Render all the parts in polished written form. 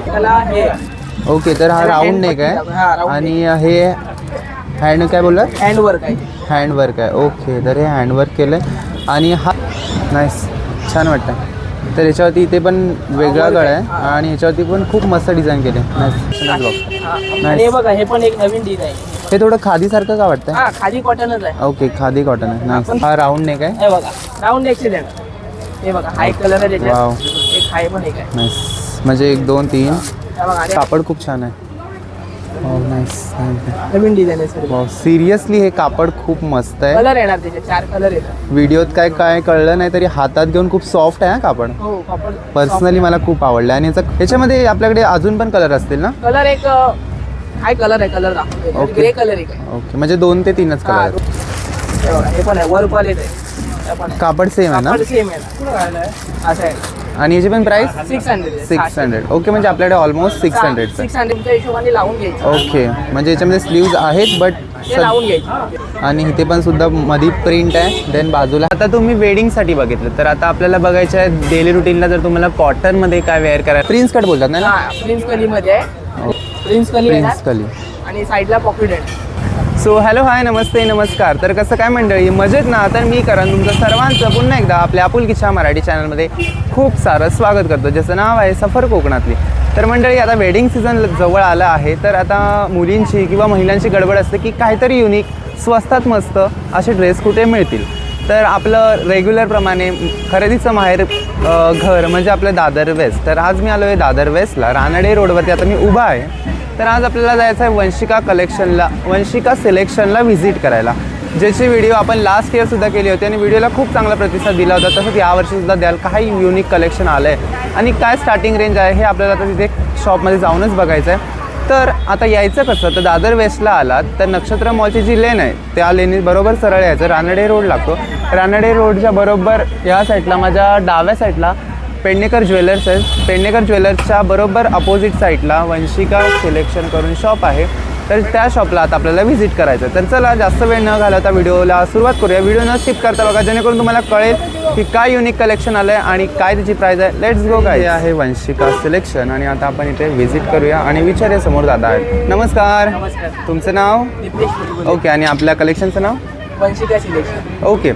त्याला हे ओके, तर हा राऊंड नेक आहे आणि हे हँड काय बोललात? हँडवर्क आहे. हँडवर्क आहे. ओके, तर हे हँडवर्क केलं आहे आणि हा नाईस, छान वाटतं. तर याच्यावरती इथे पण वेगळा गळा आहे आणि याच्यावरती पण खूप मस्त डिझाईन केले. आणि हे बघा, हे पण एक नवीन डिझाईन. हे थोडं खादीसारखं का वाटतं? हा, खादी कॉटनच आहे. ओके, खादी कॉटन आहे. नाईस. हा राऊंड नेक आहे. हे बघा, राऊंड नेकचे देणार. हे बघा, हाय कलर आहे त्याच्यात. वाव, एक हाय पण एक आहे. नाईस. म्हणजे 1 2 3 हे बघा, आणि कापड खूप छान आहे. हो, नाईस. नवीन डिझाईन आहे सर. वाव, सिरियसली हे कापड खूप मस्त आहे. कलर येणार त्याचे 4 कलर येतात. व्हिडिओत काय काय कळलं नाही तरी हातात घेऊन खूप सॉफ्ट आहे हा कापड. हो, कापड पर्सनली मला खूप आवडलं. आणि याच्यामध्ये आपल्याकडे अजून पण कलर असतील ना? कलर एक हाय कलर आहे. कलर दाखवतो. ओके. ग्रे कलर एक आहे. ओके, म्हणजे 2 ते 3च कलर आहेत. हे बघा, हे पण आहे. वर्क वाले हे पण आहे. कापड सेम आहे ना? कापड सेम आहे. असं आहे. आणि याची पण प्राइस 600. 600. ओके, म्हणजे आपल्याकडे ऑलमोस्ट 600 600च्या हिशोबाने लावून घ्यायचं. ओके, म्हणजे याच्यामध्ये स्लीव्ज आहेत बट ते लावून घ्यायचं. आणि इथे पण सुद्धा मध्ये प्रिंट आहे. देन बाजूला आता तुम्ही वेडिंगसाठी बघितलं, तर आता आपल्याला बघायचं आहे डेली रुटीनला जर तुम्हाला कॉटनमध्ये काय वेअर करायचं. प्रिन्स कट बोलतात ना? हा, प्रिन्स कलीमध्ये आहे. प्रिन्स कली आहे ना? प्रिन्स कली. आणि साईडला पॉकेट आहे. सो हॅलो, हाय, नमस्ते, नमस्कार. तर कसं काय मंडळी, मजेत ना? तर मी करण तुमचं सर्वांचं पुन्हा एकदा आपल्या आपुलकीच्या मराठी चॅनलमध्ये खूप सारं स्वागत करतो, ज्याचं नाव आहे सफर कोकणातली. तर मंडळी, आता वेडिंग सीझन जवळ आलं आहे, तर आता मुलींची किंवा महिलांची गडबड असते की काहीतरी युनिक, स्वस्तात मस्त असे ड्रेस कुठे मिळतील. तर आपलं रेग्युलरप्रमाणे खरेदीचं माहेर घर म्हणजे आपलं दादर वेस्ट. तर आज मी आलो आहे दादर वेस्टला, रानडे रोडवरती आता मी उभा आहे. तर आज आपल्याला जायचं आहे वंशिका कलेक्शनला, वंशिका सिलेक्शनला व्हिजिट करायला, ज्याची व्हिडिओ आपण लास्ट इयरसुद्धा केली होती आणि व्हिडिओला खूप चांगला प्रतिसाद दिला होता. तसंच यावर्षीसुद्धा द्याल. काही युनिक कलेक्शन आलं आहे आणि काय स्टार्टिंग रेंज आहे हे आपल्याला आता तिथे शॉपमध्ये जाऊनच बघायचं आहे. तर आता यायचं कसं, तर दादर वेस्टला आलात तर नक्षत्र मॉलची जी लेन आहे त्या लेनी बरोबर सरळ यायचं. रानडे रोड लागतो. रानडे रोडच्या बरोबर या साईडला, माझ्या डाव्या साईडला पेडणेकर ज्वेलर्स आहे. पेडणेकर ज्वेलर्सच्या बरोबर अपोजिट साईडला वंशिका सिलेक्शन करून शॉप आहे. तर त्या शॉपला आता आपल्याला व्हिजिट करायचं आहे. तर चला, जास्त वेळ न घालवता व्हिडिओला सुरुवात करूया. व्हिडिओ न स्किप करता बघा, जेणेकरून तुम्हाला कळेल की काय युनिक कलेक्शन आलं आहे आणि काय त्याची प्राईस आहे. Let's go. काय आहे वंशिका सिलेक्शन आणि आता आपण इथे व्हिजिट करूया आणि विचारूया. समोर दादा आहेत. नमस्कार. नमस्कार. तुमचं नाव? ओके, आणि आपल्या कलेक्शनचं नाव? वंशिका सिलेक्शन. ओके,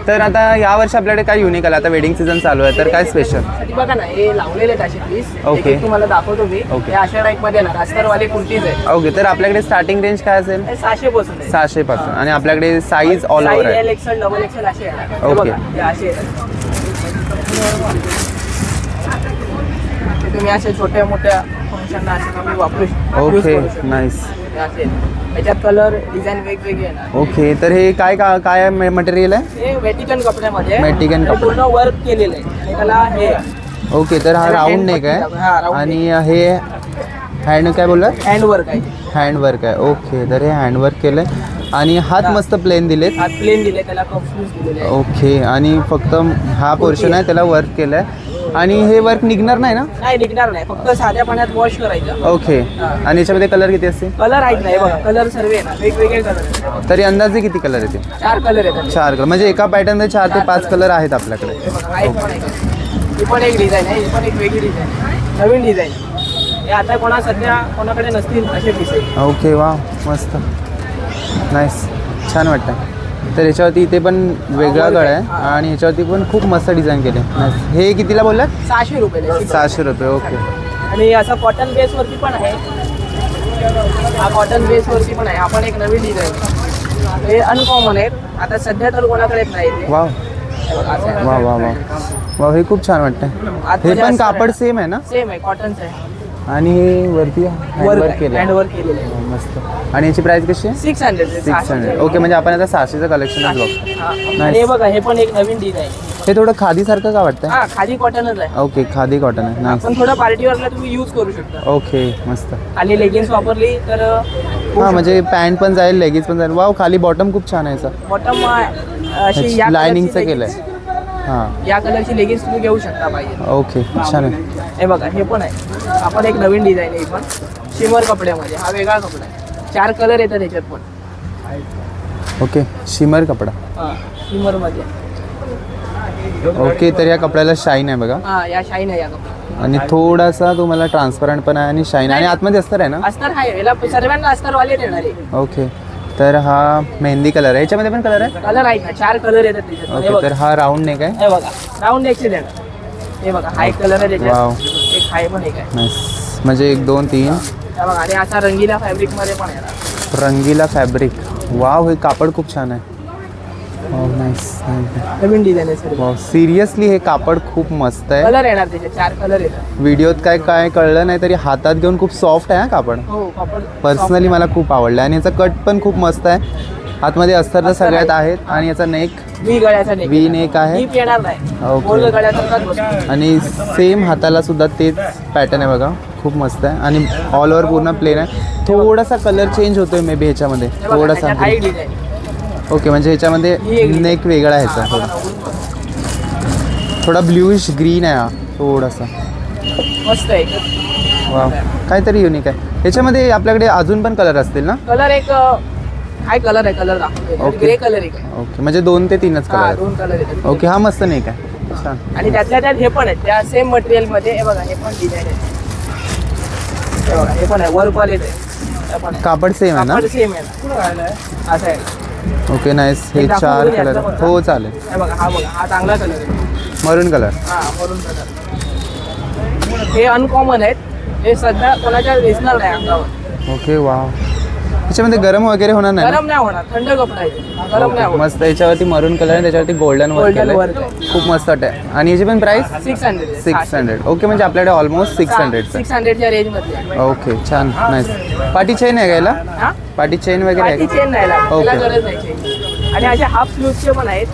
तर आता यावर्षी आपल्याकडे काय युनिक आलं? आता वेडिंग सीझन चालू आहे, तर काय स्पेशल? बघा ना, हे लावलेले आहेत असे पीस. ओके. एक तुम्हाला दाखवतो मी. ओके. हे अशा टाईपमध्ये ना रास्तरवाले कुर्तीज आहे. ओके, तर आपल्याकडे स्टार्टिंग रेंज काय असेल? 600 पासून आहे. 600 पासून. आणि आपल्याकडे साईज ऑल ओव्हर आहे. XL, डबल XL असे येणार. ओके. बघा, हे असे येतात. तुम्ही असे छोट्या मोठ्या फंक्शनला असे तुम्ही वापरू शकता. Okay, nice. याच्यात कलर डिझाईन वेगवेगळे येणार. ओके, तर हे काय मटेरियल आहे? हे वेटिकन कपड्यामध्ये वेटिकन कपडे. पूर्ण वर्क केलेलं आहे. आणि त्याला हे ओके, तर हा राऊंड नेक हा, आहे राऊंड आणि हे हँड काय बोललात? हँडवर्क आहे. हँडवर्क आहे. ओके, तर हे हँडवर्क केलं आहे आणि हात मस्त प्लेन दिलेत. हात प्लेन दिले, त्याला कफ्सूस दिलेले आहे. ओके, आणि फक्त हा पोर्शन आहे त्याला वर्क केलं आहे. आणि हे वर्क निघणार नाही ना? नाही निघणार नाही, फक्त साध्या पाण्यात वॉश करायचं. ओके, आणि याच्यामध्ये कलर किती असतील? कलर आहेत नाही बघा, कलर सर्व येणार वेगवेगळे कलर. तरी अंदाजे किती कलर येते? 4 कलर येतात. 4 कलर, म्हणजे एका पॅटर्नमध्ये 4 ते 5 कलर आहेत आपल्याकडे. हा एक पण आहे. ही पण एक डिझाईन आहे. ही पण एक वेगळी डिझाईन आहे, नवीन डिझाईन. हे आता सध्या कोणाकडे नसतील असे पीस आहे. ओके, वा, मस्त, नाईस, छान वाटतं. तर याच्यावरती इथे पण वेगळा गळा आहे आणि याच्यावरती पण खूप मस्त डिझाईन केले. हे कितीला बोललात? 600 रुपये. 600 रुपये. ओके, आणि असा कॉटन बेसवरती पण आहे. हा कॉटन बेसवरती पण आहे. आपण एक नवीन डिझाईन, हे अनकॉमन आहे. आता सध्या तर कोणाकडे नाही. वा वा वा वा वा, हे खूप छान वाटतं. हे पण कापड सेम आहे ना? सेम आहे, कॉटनचं आहे. आणि हे वरती हँडवर्क केलं, हँडवर्क केलेलं आहे. मस्त. आणि याची प्राइस कशी आहे? 600. 600. ओके, म्हणजे आपण आता 600चं कलेक्शनच बघतो. आणि हे बघा, हे पण एक नवीन डिझाईन. हे थोडं खादीसारखं का वाटतं? हा, खादी कॉटनच आहे. ओके, खादी कॉटन आहे. नाईस. आपण थोडं पार्टीवरला तुम्ही यूज करू शकता. ओके, मस्त. खाली लेगिन्स वापरली तर हां, म्हणजे पॅन्ट पण जाईल, लेगिन्स पण जाईल. वाव, खाली बॉटम खूप छान आहे. बॉटम अशी या लायनिंगचं केलं आहे. हां, या कलरची लेगिन्स तुम्ही घेऊ शकता पाहिजे. ओके, छान आहे. हे बघा, हे पण आहे. आपण एक नवीन डिझाईन आहे. पण शिमर कपड्यामध्ये, हा वेगळा कपडा आहे. 4 कलर येतात त्याच्यात पण. ओके, शिमर कपडा. हां, शिमरमध्ये. ओके, तर या कपड्याला शाईन आहे बघा. हां, या शाईन आहे या कपड्यात. आणि थोडासा तुम्हाला ट्रान्सपरंट पण आहे आणि शाईन आणि आतमध्ये अस्तर आहे ना. अस्तर आहे, याला सर्वांना अस्तर देणार आहे. ओके, तर हा मेहंदी कलर आहे. याच्यामध्ये पण कलर आहे. कलर आहेत ना, 4 कलर येतात त्याच्यात. हे ओके, बघा, तर हा राऊंड नेक आहे. हे बघा राऊंड नेकचे देणार. हे बघा हा एक कलर आहे वाव. त्याच्यात, एक हाय पण एक आहे. नाईस, म्हणजे 1 2 3 हे बघा, आणि असा रंगीला फॅब्रिक मध्ये पण येणार. रंगीला फॅब्रिक. वाव, हे कापड खूप छान आहे. नाईस. नवीन डिझाईन आहे सर. वाव, सिरियसली हे कापड खूप मस्त आहे. कलर येणार त्याचे 4 कलर येतात. व्हिडिओत काय काय कळलं नाही तरी हातात घेऊन खूप सॉफ्ट आहे हा कापड. हो कापड पर्सनली मला खूप आवडलं आणि याचा कट पण खूप मस्त आहे. आतमध्ये अस्तर तर सगळ्यात आहेत आणि याचा नेक व्ही गळ्याचा नेक. व्ही नेक आहे. डीप येणार नाही, ओके. गोल गळ्यासारखाच बसतो. आणि सेम हाताला सुद्धा तेच पॅटर्न आहे बघा, खूप मस्त आहे आणि ऑल ओव्हर पूर्ण प्लेन आहे. थोडासा कलर चेंज होतोय मे बी ह्याच्यामध्ये हे बघा, थोडासा. त्याच्यात हा एक डिझाईन. ओके, म्हणजे ह्याच्यामध्ये ही एक नेक वेगळा आहे ह्याचा. थोडा ब्ल्यूइश ग्रीन आहे हा थोडासा. मस्त आहे. वा, काहीतरी युनिक आहे. ह्याच्यामध्ये आपल्याकडे अजून पण कलर असतील ना. कलर एक हाय कलर आहे, कलर दाखवतो. ओके. ग्रे कलर एक आहे. ओके, म्हणजे 2 ते 3च कलर हा, आहेत. 2 कलर येतात. ओके, हा मस्त नेक आहे, छान. आणि त्यातल्या त्यात हे पण आहे, त्या सेम मटेरियल मध्ये. हे बघा, हे पण डिझाईन आहे. हे बघा, हे पण आहे, वर्क वाले आहे. हे पण आहे. कापड सेम आहे ना. कापड सेम आहे ना, असं आहे. Okay, nice. हे हे दाखवून 4 यातलं कलर. बघा. हो चालेल. हे बघा, हा बघा, हा चांगला कलर आहे. मरून कलर. हा, मरून कलर. हे अनकॉमन आहेत, हे सध्या कोणाच्या दिसणार नाही अंगावर. Okay, wow. ह्याच्यामध्ये गरम वगैरे होणार नाही ना? गरम नाही होणार, थंड कपडा आहे, गरम नाही ओके, होणार. मस्त. याच्यावरती मरून कलर आहे, त्याच्यावरती गोल्डन वर्क Golden केलंय. work आहे. खूप मस्त वाटतं. आणि याची पण प्राइस 600 600. ओके, म्हणजे आपल्याकडे ऑलमोस्ट 600 600च्या रेंज मध्ये. ओके, छान, नाईस. पार्टी चेन आहे घ्यायला. हा, पार्टी चेन वगैरे पाठी आहे. चेन नाही लागत, ओके. त्याला गरज नाही chain. आणि असे हाफ स्लीव्हचे पण आहेत.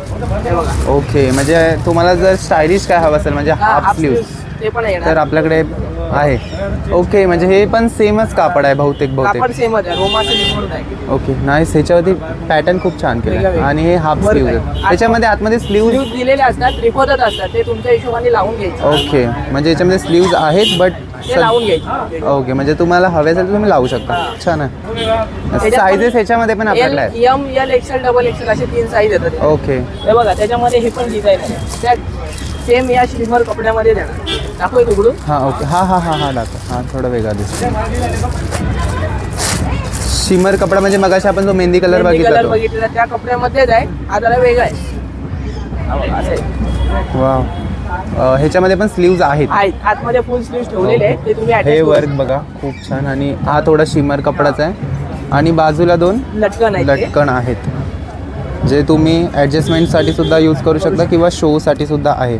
हे बघा, ओके, म्हणजे तुम्हाला जर स्टायलिश काय हवं असेल म्हणजे हाफ स्लीव्ह ते पण तर येणार. आपल्याकडे आहे. ओके, म्हणजे हे पण सेमच कापड आहे बहुतेक कापड सेमच आहे, रोमाचं निघून आहे. Okay, nice. ह्याच्यावरती पॅटर्न खूप छान केलं वेगळं. आणि हे हाफ वर्क स्लीव्ह आहे. आहे. त्याच्यामध्ये आतमध्ये स्लीव्ह. स्लीव्ह दिलेले असतात, त्रिफोतच असतात, ते तुमच्या हिशोबाने लावून घ्यायचे. ओके, म्हणजे याच्यामध्ये स्लीव्ज आहेत बट ते लावून घ्यायचे. ओके, म्हणजे तुम्हाला हवे असेल तर तुम्ही लावू शकता. छान आहे. साईजेस ह्याच्यामध्ये पण आपल्याकडे आहेत. M L XL double XL असे 3 साईज येतात. ओके, हे बघा, त्याच्यामध्ये हे पण डिझाईन आहे, त्या सेम या श्रीमर कपड्यामध्ये देणार. दाखवू उघडून. हां. ओके, हा दाखव. हा थोडा वेगळा दिसतो. शिमर कपडा म्हणजे मगाशी आपण जो मेहंदी कलर मेहंदी बघितला कलर तो. बघितलेला त्या कपड्यामध्येच आहे, हा जरा वेगळा आहे. हा बघा, असं आहे. वाव. ह्याच्यामध्ये पण स्लीव्ज आहेत. आहेत, आतमध्ये फुल स्लीव्ह ठेवलेले आहेत, ते तुम्ही हे attach करू वर्क बघा खूप छान. आणि हा थोडा शिमर कपडाचा आहे आणि बाजूला 2 शकता. लटकन आहे ते. लटकन आहेत जे तुम्ही ॲडजस्टमेंटसाठी सुद्धा यूज करू शकता किंवा शोसाठी सुद्धा आहे.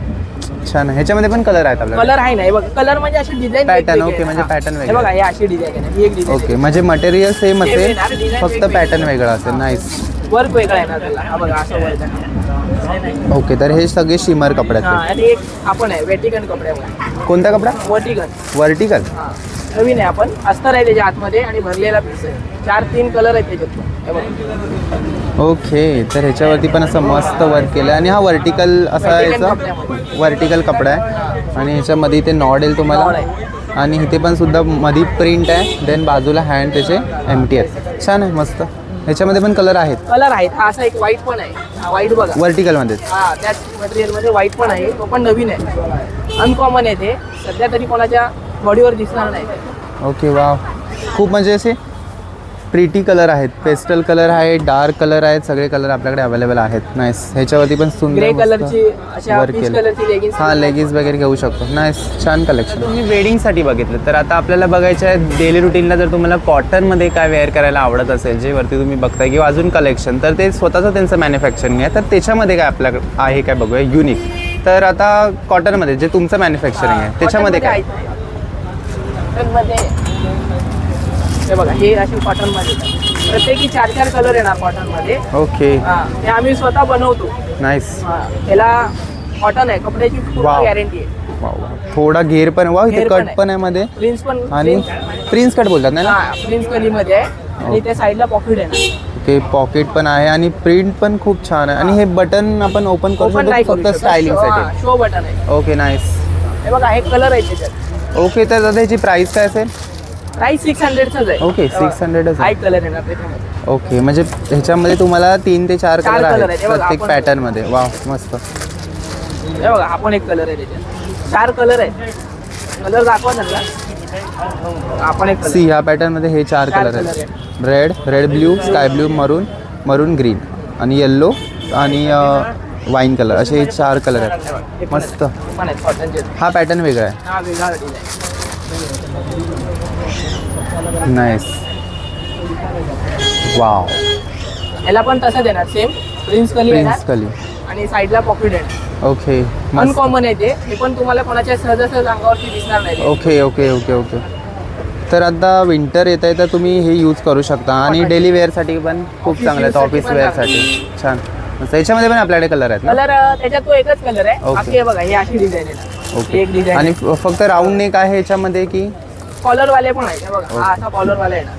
छान आहे. ह्याच्यामध्ये पण कलर आहेत आपल्याला. कलर आहे ना, हे बघा, कलर म्हणजे अशी डिझाईन Pattern, okay, म्हणजे pattern हे वेगळे. बघा, हे अशी डिझाईन आहे, ही एक डिझाईन. ओके, म्हणजे मटेरियल सेम असेल येणार, design फक्त वेगवेगळी. पॅटर्न वेगळा असेल. नाईस. वर्क वेगळा आहे ना त्याला. हा बघा, असं वर्क आहे. ओके, तर हे सगळे शिमर हा, कपड्याचे. आणि एक आपण आहे वेटिकन कपड्यामध्ये. कोणता कपडा. वर्टिकन. वर्टिकल. हा, नवीन आहे. आपण अस्तर आहे त्याच्या आतमध्ये आणि भरलेला पीस आहे. 4-3 कलर आहेत त्याच्यात. हे बघा, ओके, तर ह्याच्यावरती पण असं मस्त वर्क केलं आणि हा वर्टिकल असा Vertical याचा कपड्यामध्ये. वर्टिकल कपडा आहे आणि ह्याच्यामध्ये इथे नॉड येईल नॉड तुम्हाला आणि इथे पण सुद्धा मध्ये प्रिंट आहे. देन बाजूला हँड त्याचे एम्प्टी आहेत. छान आहे, मस्त. ह्याच्यामध्ये पण कलर आहेत. कलर आहेत. हा असा एक व्हाईट पण आहे. हा व्हाईट बघा. वर्टिकलमध्येच. हा, त्याच मटेरियलमध्ये व्हाईट पण आहे, तो पण नवीन आहे, अनकॉमन आहे. ते सध्या तरी कोणाच्या बॉडीवर दिसणार नाही. Okay, wow. खूप म्हणजे असे प्रिटी कलर आहेत, पेस्टल कलर आहे, डार्क कलर आहेत, सगळे कलर आपल्याकडे अवेलेबल आहेत. नाईस. ह्याच्यावरती पण सुंदर ग्रे मस्त कलरची अशा वर्क पीच केलं. कलरची लेगिन्स. हां, लेगिन्स वगैरे घेऊ शकतो. नाईस, छान कलेक्शन. तुम्ही वेडिंगसाठी बघितलं तर आता आपल्याला बघायचं आहे डेली रुटीनला जर तुम्हाला कॉटनमध्ये काय वेअर करायला आवडत असेल, जे वरती तुम्ही बघताय किंवा अजून कलेक्शन, तर ते स्वतःचं त्यांचं मॅन्युफॅक्चरिंग आहे. तर त्याच्यामध्ये काय आपल्याकडे आहे काय बघूया युनिक. तर आता कॉटनमध्ये जे तुमचं मॅन्युफॅक्चरिंग आहे त्याच्यामध्ये काय. कॉटनमध्ये हे बघा, हे अशी कॉटनमध्ये प्रत्येकी 4-4 कलर येणार कॉटनमध्ये. ओके, हा, हे आम्ही स्वतः बनवतो. नाईस. हा, ह्याला कॉटन आहे, कपड्याची पूर्ण Wow. गॅरंटी आहे. वाव, थोडा घेर पण वाव, इथे घेर पण कट आहे. पण आहे मध्ये प्रिन्स पण आणि प्रिन्स कट बोलतात ना. हा, प्रिन्स कलीमध्ये आहे आणि त्या साईडला पॉकेट आहे ना. ओके, पॉकेट पण आहे आणि प्रिंट पण खूप छान आहे आणि हे बटन आपण ओपन करू ओपन नाही शकतो करू फक्त शकत. स्टायलिंगसाठी. शो बटन आहे. Okay, nice. हे बघा, हे कलर आहे त्याच्यात. ओके, तर दादा ह्याची प्राइस काय असेल. प्राइस 600च आहे. ओके, 600च आहे. हाय कलर येणार त्याच्यामध्ये. ओके, म्हणजे ह्याच्यामध्ये तुम्हाला 3 ते 4 चार कलर colour आहेत आहेत. हे बघा, प्रत्येक आपण- पॅटर्नमध्ये. वाव, मस्त. हे बघा, हा पण एक कलर आहे त्याच्यात. 4 कलर आहेत. कलर दाखवा त्यांना. आपण एक सी ह्या पॅटर्नमध्ये हे 4 चार कलर color आहेत. रेड ब्ल्यू, स्काय ब्ल्यू, मरून ग्रीन आणि येल्लो आणि वाईन कलर असे हे 4 कलर आहेत. मस्त. पण आहेत कॉटनचे. हा पॅटर्न वेगळा आहे. हा वेगळा डिझाईन. नाईस. वाव. याला पण तसं देणार सेम प्रिन्स कली प्रिन्स येणार कली. आणि साईडला पॉकेट येणार. ओके. मस्त. अनकॉमन आहे ते. हे पण तुम्हाला कोणाच्या सहज अंगावरती दिसणार नाही. ओके. तर आता विंटर येत आहे तर तुम्ही हे यूज करू शकता आणि डेली वेअरसाठी पण खूप Office चांगलं आहे. use ऑफिस साठी पण वेअरसाठी छान. मस्त. याच्यामध्ये पण आपल्याकडे कलर आहेत ना? कलर त्याच्यात तो एकच कलर आहे. Okay. बाकी हे बघा हे अशी डिझाईन आहे. ओके. एक डिझाईन आणि फक्त राऊंड नेक आहे याच्यामध्ये की? कॉलर वाले पण आहेत. हे बघा हा असा कॉलर वाला आहे ना.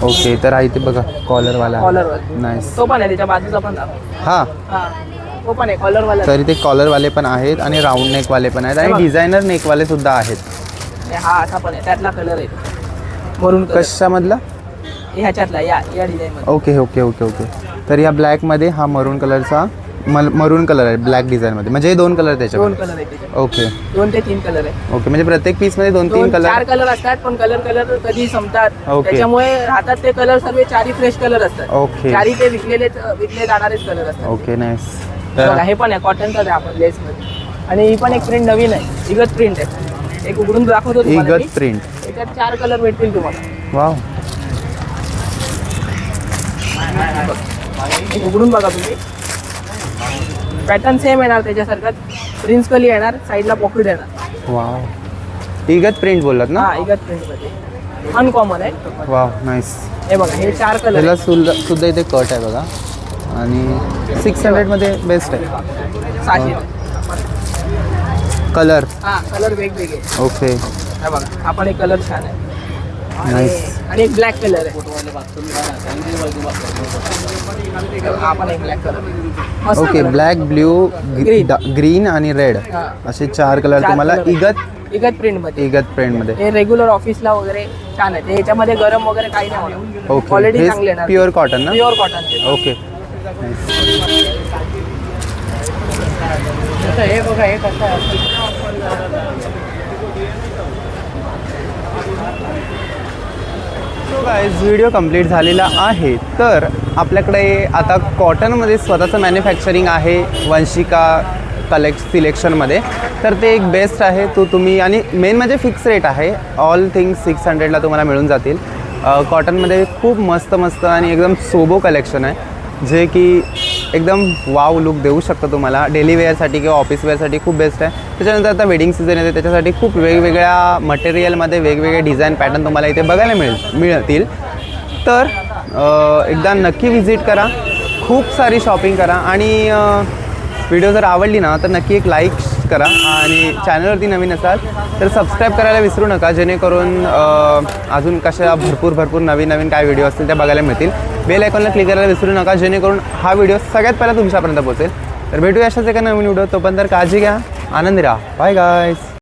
ओके. तर आहे ते बघा कॉलरवाला. कॉलर वाला नाईस. तो पण आहे त्याच्या बाजूचा पण दाखव. हां. हा तो पण आहे कॉलर वाला. तरी ते कॉलरवाले पण आहेत आणि राऊंड नेकवाले पण आहेत आणि डिझायनर नेकवाले सुद्धा आहेत. हा असा पण आहे. त्यातला कलर आहे मरून कलर. कशामधला? ह्याच्यातला या डिझाईन मध्ये. ओके. तर या ब्लॅकमध्ये हा मरून कलरचा मरून कलर आहे ब्लॅक डिझाईनमध्ये. म्हणजे हे 2 कलर 2 त्याच्यामध्ये. कलर आहे त्याच्यात. ओके. 2 ते 3 कलर आहे. ओके. म्हणजे प्रत्येक पीसमध्ये 2-3 4 कलर. कलर असतात पण कलर कधी संपतात. Okay. त्याच्यामुळे राहतात ते कलर सर्व 4 फ्रेश कलर असतात. Okay. 4 ते विकले जाणारेच कलर असतात. ओके. नाईस. बघा, तर हे पण आहे कॉटनचं आहे आपण लेस मध्ये. आणि ही पण एक प्रिंट नवीन आहे. इगत प्रिंट आहे. एक उघडून दाखवतो तुम्हाला मी. इगत प्रिंट. त्याच्यात 4 कलर भेटतील तुम्हाला. वाव. एक उघडून बघा तुम्ही. पॅटर्न सेम येणार त्याच्यासारखं. प्रिन्स कली येणार साईडला पॉकेट येणार. वाव. इगत प्रिंट बोललात ना? हा इगत प्रिंट मध्ये अनकॉमन आहे. वाव. नाईस. हे बघा हे 4 कलर त्याला सुद्धा इथे कट आहे बघा आणि 600मध्ये बेस्ट आहे. 600. कलर. हा कलर वेगवेगळे. ओके. हा बघा हा पण एक कलर छान आहे. नाईस. आणि एक ब्लॅक कलर आहे. हा पण एक black colour. Okay. Black blue Green. Green आणि रेड हा. असे 4 कलर 4 तुम्हाला color. इगत प्रिंट मध्ये. इगत प्रिंटमध्ये. हे रेग्युलर ऑफिसला वगैरे छान आहे. याच्यामध्ये गरम वगैरे काही नाही होणार. ओके. क्वालिटी चांगली हे येणार. प्युअर कॉटन ना? Pure cotton. ओके. हे बघा हे कसं आहे. सो गाईज व्हिडिओ कंप्लीट झालेला आहे. तर आपल्याकडे आता कॉटनमध्ये स्वतःचं मॅन्युफॅक्चरिंग आहे वंशिका सिलेक्शनमध्ये. तर ते एक बेस्ट आहे. तो तुम्ही आणि मेन म्हणजे फिक्स रेट आहे. ऑल थिंग्स 600ला तुम्हाला मिळून जातील. कॉटनमध्ये खूप मस्त आणि एकदम सोबो कलेक्शन आहे जे की एकदम वाव लुक देऊ शकतं तुम्हाला डेली वेअरसाठी किंवा ऑफिस वेअरसाठी. खूप बेस्ट आहे. त्याच्यानंतर आता वेडिंग सीझन येते त्याच्यासाठी खूप वेगवेगळ्या मटेरियलमध्ये वेगवेगळे डिझाईन पॅटर्न तुम्हाला इथे बघायला मिळतील. तर एकदा नक्की विजिट करा. खूप सारी शॉपिंग करा आणि व्हिडिओ जर आवडली ना तर नक्की एक लाईक करा आणि चॅनलवरती नवीन असाल तर सबस्क्राईब करायला विसरू नका जेणेकरून अजून कशा भरपूर नवीन काय व्हिडिओ असतील त्या बघायला मिळतील. बेल आयकॉनला क्लिक करायला विसरू नका जेणेकरून हा व्हिडिओ सगळ्यात पहिला तुमच्यापर्यंत पोहोचेल. तर भेटूया अशाच एका नवीन व्हिडिओ. तोपर्यंत काळजी घ्या. आनंदी राहा. Bye guys.